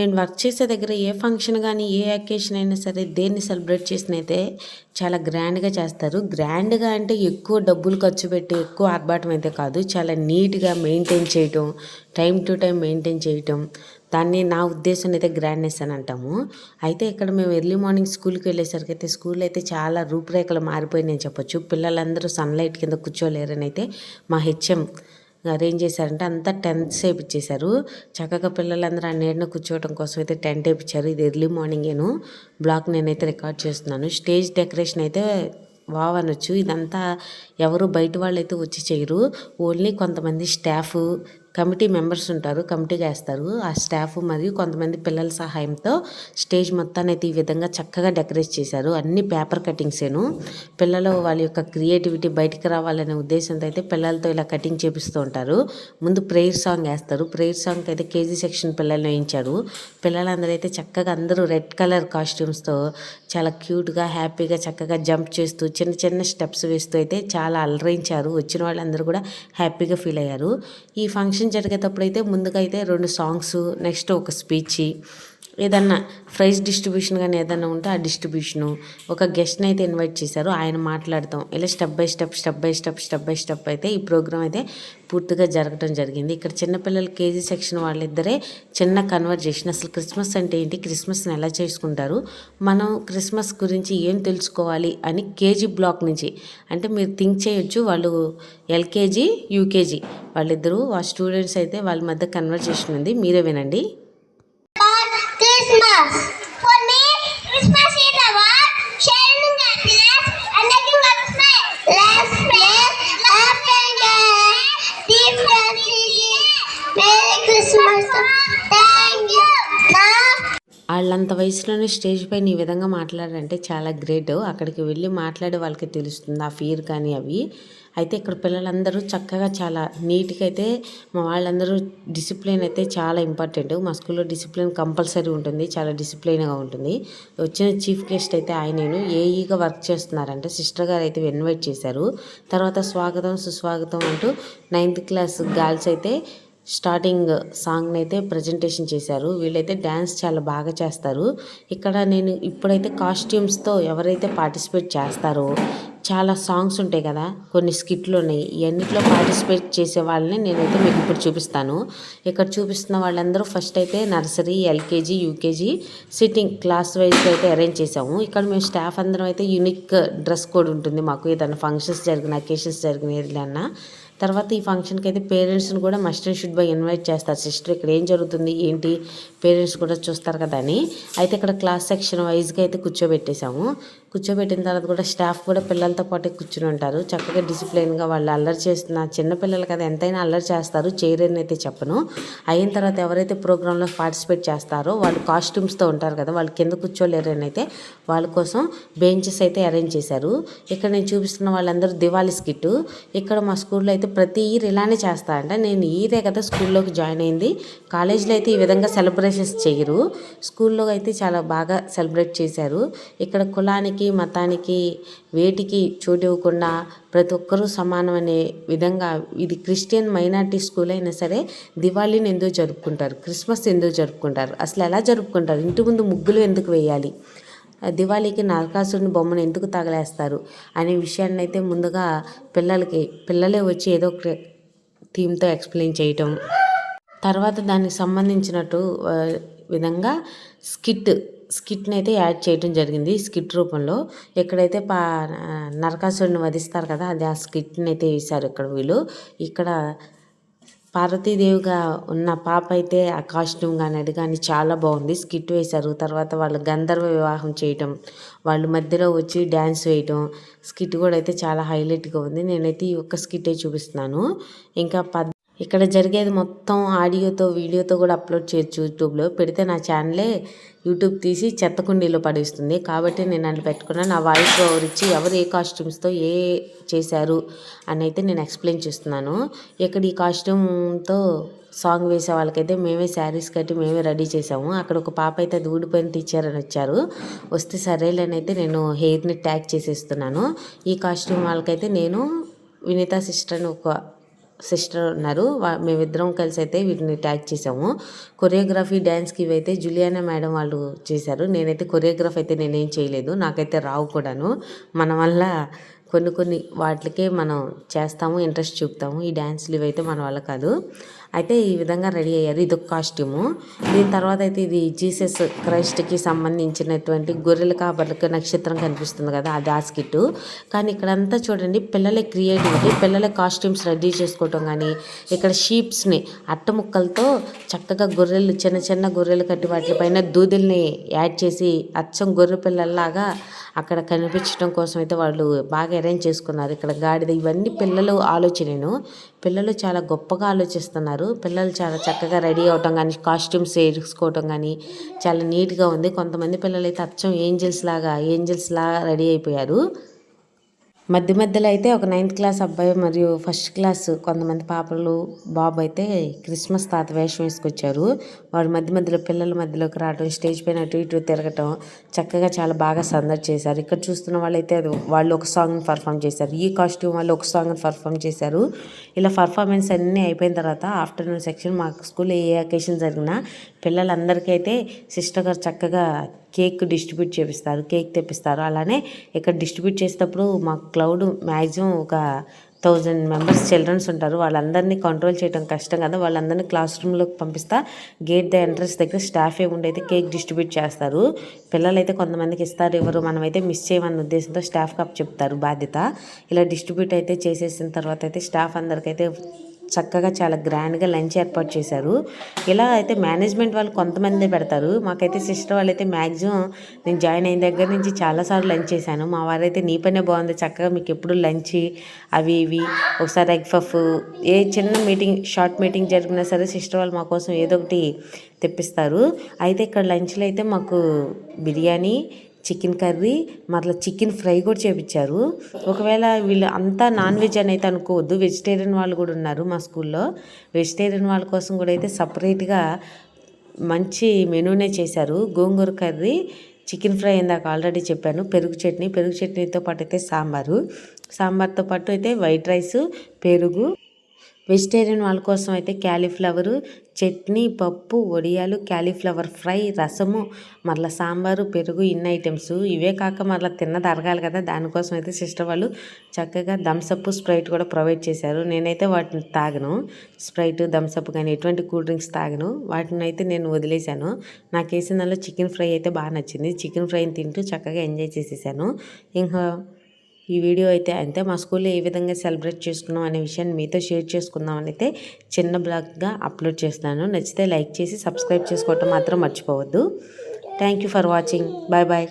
నేను వర్క్ చేసే దగ్గర ఏ ఫంక్షన్ కానీ ఏ అకేషన్ అయినా సరే దేన్ని సెలబ్రేట్ చేసిన అయితే చాలా గ్రాండ్గా చేస్తారు. గ్రాండ్గా అంటే ఎక్కువ డబ్బులు ఖర్చు పెట్టి ఎక్కువ ఆర్భాటం అయితే కాదు, చాలా నీట్గా మెయింటైన్ చేయటం, టైం టు టైం మెయింటైన్ చేయటం, దాన్ని నా ఉద్దేశం అయితే గ్రాండ్నెస్ అని అంటాము. అయితే ఇక్కడ మేము ఎర్లీ మార్నింగ్ స్కూల్కి వెళ్ళేసరికి అయితే స్కూల్ అయితే చాలా రూపురేఖలు మారిపోయినాయని చెప్పొచ్చు. పిల్లలందరూ సన్లైట్ కింద కూర్చోలేరని అయితే మా హెచ్ఎం అరేంజ్ చేశారంటే అంతా టెంట్స్ వేయించేశారు. చక్కగా పిల్లలందరూ ఆ నీడన కూర్చోవడం కోసం అయితే టెంట్ వేయించారు. ఇది ఎర్లీ మార్నింగేను బ్లాగ్ నేనైతే రికార్డ్ చేస్తున్నాను. స్టేజ్ డెకరేషన్ అయితే వావ్ అనొచ్చు. ఇదంతా ఎవరు బయట వాళ్ళు అయితే వచ్చి చేయరు, ఓన్లీ కొంతమంది స్టాఫ్, కమిటీ మెంబర్స్ ఉంటారు, కమిటీగా వేస్తారు. ఆ స్టాఫ్ మరియు కొంతమంది పిల్లల సహాయంతో స్టేజ్ మొత్తాన్ని అయితే ఈ విధంగా చక్కగా డెకరేట్ చేశారు. అన్ని పేపర్ కటింగ్సేను. పిల్లలు వాళ్ళ యొక్క క్రియేటివిటీ బయటికి రావాలనే ఉద్దేశంతో అయితే పిల్లలతో ఇలా కటింగ్ చేపిస్తూ ఉంటారు. ముందు ప్రేయర్ సాంగ్ వేస్తారు. ప్రేయర్ సాంగ్ అయితే కేజీ సెక్షన్ పిల్లల్ని వేయించారు. పిల్లలందరూ అయితే చక్కగా అందరూ రెడ్ కలర్ కాస్ట్యూమ్స్తో చాలా క్యూట్గా హ్యాపీగా చక్కగా జంప్ చేస్తూ చిన్న చిన్న స్టెప్స్ వేస్తూ అయితే చాలా అలరించారు. వచ్చిన వాళ్ళందరూ కూడా హ్యాపీగా ఫీల్ అయ్యారు. ఈ ఫంక్షన్ జరిగేటప్పుడు అయితే ముందుగా అయితే 2 సాంగ్స్, నెక్స్ట్ ఒక స్పీచ్, ఏదన్నా ప్రైజ్ డిస్ట్రిబ్యూషన్ కానీ ఏదన్నా ఉంటే ఆ డిస్ట్రిబ్యూషను, ఒక గెస్ట్ని అయితే ఇన్వైట్ చేశారు, ఆయన మాట్లాడతాం, ఇలా స్టెప్ బై స్టెప్ అయితే ఈ ప్రోగ్రామ్ అయితే పూర్తిగా జరగడం జరిగింది. ఇక్కడ చిన్నపిల్లలు కేజీ సెక్షన్ వాళ్ళిద్దరే చిన్న కన్వర్జేషన్, అసలు క్రిస్మస్ అంటే ఏంటి, క్రిస్మస్ని ఎలా చేసుకుంటారు, మనం క్రిస్మస్ గురించి ఏం తెలుసుకోవాలి అని కేజీ బ్లాక్ నుంచి, అంటే మీరు థింక్ చేయొచ్చు, వాళ్ళు ఎల్కేజీ యూకేజీ వాళ్ళిద్దరూ ఆ స్టూడెంట్స్ అయితే వాళ్ళ మధ్య కన్వర్జేషన్ ఉంది, మీరే వినండి. Christmas. For me, Christmas is about sharing happiness and making us smile. Let's play, laugh and dance. Deep dancing. Merry Christmas. Thank you. Now. వాళ్ళంత వయసులోనే స్టేజ్ పైన ఈ విధంగా మాట్లాడారంటే చాలా గ్రేట్. అక్కడికి వెళ్ళి మాట్లాడే వాళ్ళకి తెలుస్తుంది ఆ ఫియర్ కానీ అవి. అయితే ఇక్కడ పిల్లలందరూ చక్కగా చాలా నీట్గా అయితే, మా వాళ్ళందరూ డిసిప్లిన్ అయితే చాలా ఇంపార్టెంట్. మా స్కూల్లో డిసిప్లిన్ కంపల్సరీ ఉంటుంది, చాలా డిసిప్లిన్గా ఉంటుంది. వచ్చిన చీఫ్ గెస్ట్ అయితే ఆయనేను ఏఈగా వర్క్ చేస్తున్నారంటే సిస్టర్ గారు అయితే ఇన్వైట్ చేశారు. తర్వాత స్వాగతం సుస్వాగతం అంటూ 9th క్లాస్ గర్ల్స్ అయితే స్టార్టింగ్ సాంగ్ని అయితే ప్రజెంటేషన్ చేశారు. వీళ్ళైతే డ్యాన్స్ చాలా బాగా చేస్తారు. ఇక్కడ నేను ఇప్పుడైతే కాస్ట్యూమ్స్తో ఎవరైతే పార్టిసిపేట్ చేస్తారో, చాలా సాంగ్స్ ఉంటాయి కదా, కొన్ని స్కిట్లు ఉన్నాయి, ఇవన్నిట్లో పార్టిసిపేట్ చేసే వాళ్ళని నేనైతే మీకు ఇప్పుడు చూపిస్తాను. ఇక్కడ చూపిస్తున్న వాళ్ళందరూ ఫస్ట్ అయితే nursery, LKG, UKG sitting class వైజ్గా అయితే అరేంజ్ చేసాము. ఇక్కడ మేము స్టాఫ్ అందరం అయితే యూనిక్ డ్రెస్ కోడ్ ఉంటుంది మాకు, ఏదైనా ఫంక్షన్స్ జరిగిన, అకేషన్స్ జరిగిన ఏదైనా. తర్వాత ఈ ఫంక్షన్కి అయితే పేరెంట్స్ని కూడా must and should buy invite చేస్తారు. సిస్టర్ ఇక్కడ ఏం జరుగుతుంది ఏంటి, పేరెంట్స్ కూడా చూస్తారు కదా అని. అయితే ఇక్కడ క్లాస్ సెక్షన్ వైజ్గా అయితే కూర్చోబెట్టేశాము. కూర్చోబెట్టిన తర్వాత కూడా స్టాఫ్ కూడా పిల్లలతో పాటు కూర్చుని ఉంటారు. చక్కగా డిసిప్లైన్గా వాళ్ళు అల్లరి చేస్తున్న చిన్నపిల్లలు కదా, ఎంతైనా అల్లరి చేస్తారు, చేయరని అయితే చెప్పను. అయిన తర్వాత ఎవరైతే ప్రోగ్రాంలో పార్టిసిపేట్ చేస్తారో వాళ్ళు కాస్ట్యూమ్స్తో ఉంటారు కదా, వాళ్ళు కింద కూర్చోలేరని అయితే వాళ్ళ కోసం బెంచెస్ అయితే అరేంజ్ చేశారు. ఇక్కడ నేను చూపిస్తున్న వాళ్ళందరూ దివాళీ స్కిట్. ఇక్కడ మా స్కూల్లో అయితే ప్రతి ఇయర్ ఇలానే చేస్తారంట. నేను ఇయరే కదా స్కూల్లోకి జాయిన్ అయింది, కాలేజీలో అయితే ఈ విధంగా సెలబ్రేషన్స్ చేయరు, స్కూల్లో అయితే చాలా బాగా సెలబ్రేట్ చేశారు. ఇక్కడ కులానికి, మతానికి, వేటికి చోటు ఇవ్వకుండా ప్రతి ఒక్కరూ సమానం అనే విధంగా, ఇది క్రిస్టియన్ మైనారిటీ స్కూల్ అయినా సరే దివాళీని ఎందుకు జరుపుకుంటారు, క్రిస్మస్ ఎందుకు జరుపుకుంటారు, అసలు ఎలా జరుపుకుంటారు, ఇంటి ముందు ముగ్గులు ఎందుకు వేయాలి, దివాళీకి నరకాసురుని బొమ్మను ఎందుకు తగలేస్తారు అనే విషయాన్ని అయితే ముందుగా పిల్లలే వచ్చి ఏదో ఒక థీమ్తో ఎక్స్ప్లెయిన్ చేయటం, తర్వాత దానికి సంబంధించినట్టు విధంగా స్కిట్ని అయితే యాడ్ చేయడం జరిగింది. స్కిట్ రూపంలో ఎక్కడైతే నరకాసురుని వధిస్తారు కదా, అది ఆ స్కిట్ని అయితే వేశారు ఇక్కడ వీళ్ళు. ఇక్కడ పార్వతీదేవిగా ఉన్న పాప అయితే ఆ కాస్ట్యూమ్ కానీ అది కానీ చాలా బాగుంది, స్కిట్ వేశారు. తర్వాత వాళ్ళు గంధర్వ వివాహం చేయటం, వాళ్ళు మధ్యలో వచ్చి డ్యాన్స్ వేయటం, స్కిట్ కూడా అయితే చాలా హైలైట్గా ఉంది. నేనైతే ఈ ఒక్క స్కిట్టే చూపిస్తున్నాను. ఇంకా ఇక్కడ జరిగేది మొత్తం ఆడియోతో వీడియోతో కూడా అప్లోడ్ చేయొచ్చు యూట్యూబ్లో, పెడితే నా ఛానలే యూట్యూబ్ తీసి చెత్త కుండీలో పడేస్తుంది. కాబట్టి నేను అట్లా పెట్టుకున్నాను. నా వాయిస్ ఓవర్ ఇచ్చి ఎవరు ఏ కాస్ట్యూమ్స్తో ఏ చేశారు అని అయితే నేను ఎక్స్ప్లెయిన్ చేస్తున్నాను. ఇక్కడ ఈ కాస్ట్యూమ్తో సాంగ్ వేసే వాళ్ళకైతే మేమే శారీస్ కట్టి మేమే రెడీ చేసాము. అక్కడ ఒక పాప అయితే అది ఊడిపోయిన టీచర్ అని వచ్చారు, వస్తే సరేలేని అయితే నేను హెయిర్ని ట్యాగ్ చేసేస్తున్నాను. ఈ కాస్ట్యూమ్ వాళ్ళకైతే నేను వినీతా సిస్టర్ అని ఒక సిస్టర్ ఉన్నారు. మేమిద్దరం కలిసి అయితే వీటిని ట్యాగ్ చేసాము. కొరియోగ్రఫీ డ్యాన్స్కి ఇవైతే జులియానా మేడం వాళ్ళు చేశారు. నేనైతే కొరియోగ్రఫీ అయితే నేనేం చేయలేదు, నాకైతే రావు కూడాను. మన వల్ల కొన్ని వాటికే మనం చేస్తాము, ఇంట్రెస్ట్ చూపుతాము. ఈ డ్యాన్స్లు ఇవైతే మన వల్ల కాదు. అయితే ఈ విధంగా రెడీ అయ్యారు. ఇది ఒక కాస్ట్యూము. దీని తర్వాత అయితే ఇది జీసస్ క్రైస్ట్కి సంబంధించినటువంటి గొర్రెల కాపర్లకు నక్షత్రం కనిపిస్తుంది కదా, అది ఆ స్కిట్. కానీ ఇక్కడంతా చూడండి పిల్లల క్రియేటివిటీ, పిల్లల కాస్ట్యూమ్స్ రెడీ చేసుకోవటం. కానీ ఇక్కడ షీప్స్ని అట్ట ముక్కలతో చక్కగా గొర్రెలు, చిన్న గొర్రెలు కట్టి వాటిపైన దూదుల్ని యాడ్ చేసి అచ్చం గొర్రె పిల్లల్లాగా అక్కడ కనిపించడం కోసం అయితే వాళ్ళు బాగా అరేంజ్ చేసుకున్నారు. ఇక్కడ గాడిద, ఇవన్నీ పిల్లలు ఆలోచనను. పిల్లలు చాలా గొప్పగా ఆలోచిస్తున్నారు. పిల్లలు చాలా చక్కగా రెడీ అవటం కానీ, కాస్ట్యూమ్స్ వేసుకోవటం కానీ చాలా నీట్గా ఉంది. కొంతమంది పిల్లలు అయితే అచ్చం ఏంజల్స్ లాగా రెడీ అయిపోయారు. మధ్యలో అయితే ఒక 9th క్లాస్ అబ్బాయి మరియు ఫస్ట్ క్లాస్ కొంతమంది పాపలు బాబు అయితే క్రిస్మస్ తాత వేషం వేసుకొచ్చారు. వాడు మధ్యలో పిల్లల మధ్యలోకి రావడం, స్టేజ్ పైన అటు ఇటు తిరగటం చక్కగా చాలా బాగా సందడి చేశారు. ఇక్కడ చూస్తున్న వాళ్ళైతే వాళ్ళు ఒక సాంగ్ పర్ఫామ్ చేశారు. ఈ కాస్ట్యూమ్ వాళ్ళు ఒక సాంగ్ పర్ఫామ్ చేశారు. ఇలా పర్ఫార్మెన్స్ అన్నీ అయిపోయిన తర్వాత ఆఫ్టర్నూన్ సెక్షన్ మా స్కూల్లో ఏ అకేషన్ జరిగినా పిల్లలందరికీ అయితే సిస్టర్ గారు చక్కగా కేక్ డిస్ట్రిబ్యూట్ చేపిస్తారు, కేక్ తెప్పిస్తారు. అలానే ఇక్కడ డిస్ట్రిబ్యూట్ చేసేటప్పుడు మా క్లౌడ్ మ్యాక్సిమం ఒక 1000 మెంబర్స్ చిల్డ్రన్స్ ఉంటారు. వాళ్ళందరినీ కంట్రోల్ చేయడం కష్టం కదా, వాళ్ళందరినీ క్లాస్ రూమ్లోకి పంపిస్తా. గేట్ ఎంట్రన్స్ దగ్గర స్టాఫే ఉండైతే కేక్ డిస్ట్రిబ్యూట్ చేస్తారు. పిల్లలైతే కొంతమందికి ఇస్తారు, ఎవరు మనమైతే మిస్ చేయమన్న ఉద్దేశంతో స్టాఫ్కి అప్ చెప్తారు బాధ్యత. ఇలా డిస్ట్రిబ్యూట్ అయితే చేసేసిన తర్వాత అయితే స్టాఫ్ అందరికైతే చక్కగా చాలా గ్రాండ్గా లంచ్ ఏర్పాటు చేశారు. ఇలా అయితే మేనేజ్మెంట్ వాళ్ళు కొంతమందే పెడతారు. మాకైతే సిస్టర్ వాళ్ళైతే మ్యాక్సిమం నేను జాయిన్ అయిన దగ్గర నుంచి చాలాసార్లు లంచ్ చేశాను. మా వారైతే నీ పనే బాగుంది, చక్కగా మీకు ఎప్పుడు లంచ్ అవి ఇవి, ఒకసారి ఎగ్ పఫ్, ఏ చిన్న మీటింగ్ షార్ట్ మీటింగ్ జరిగినా సరే సిస్టర్ వాళ్ళు మా కోసం ఏదో ఒకటి తెప్పిస్తారు. అయితే ఇక్కడ లంచ్లో అయితే మాకు బిర్యానీ, చికెన్ కర్రీ, మరలా చికెన్ ఫ్రై కూడా చేపించారు. ఒకవేళ వీళ్ళు అంతా నాన్ వెజ్ అని అయితే అనుకోవద్దు, వెజిటేరియన్ వాళ్ళు కూడా ఉన్నారు మా స్కూల్లో. వెజిటేరియన్ వాళ్ళ కోసం కూడా అయితే సపరేట్గా మంచి మెనూనే చేశారు. గోంగూర కర్రీ, చికెన్ ఫ్రై ఇందాక ఆల్రెడీ చెప్పాను, పెరుగు చట్నీతో పాటు అయితే సాంబార్తో పాటు అయితే వైట్ రైస్, పెరుగు. వెజిటేరియన్ వాళ్ళ కోసం అయితే క్యాలీఫ్లవరు చట్నీ, పప్పు, వడియాలు, క్యాలీఫ్లవర్ ఫ్రై, రసము, మరలా సాంబారు, పెరుగు, ఇన్ని ఐటమ్స్. ఇవే కాక మరలా తిన్నది అరగాలి కదా, దానికోసం అయితే సిస్టర్ వాళ్ళు చక్కగా థమ్సప్, స్ప్రైట్ కూడా ప్రొవైడ్ చేశారు. నేనైతే వాటిని తాగను, స్ప్రైట్, థమ్సప్ కానీ ఎటువంటి కూల్ డ్రింక్స్ తాగను. వాటిని అయితే నేను వదిలేశాను. నాకు వేసిన దానిలో చికెన్ ఫ్రై అయితే బాగా నచ్చింది. చికెన్ ఫ్రైని తింటూ చక్కగా ఎంజాయ్ చేసేసాను. ఇంకా ఈ వీడియో అయితే అంతే. మా స్కూల్లో ఏ విధంగా సెలబ్రేట్ చేసుకున్నాం అనే విషయాన్ని మీతో షేర్ చేసుకుందామని అయితే చిన్న బ్లాగ్గా అప్లోడ్ చేస్తున్నాను. నచ్చితే లైక్ చేసి సబ్స్క్రైబ్ చేసుకోవటం మాత్రం మర్చిపోవద్దు. Thank you for watching. Bye bye.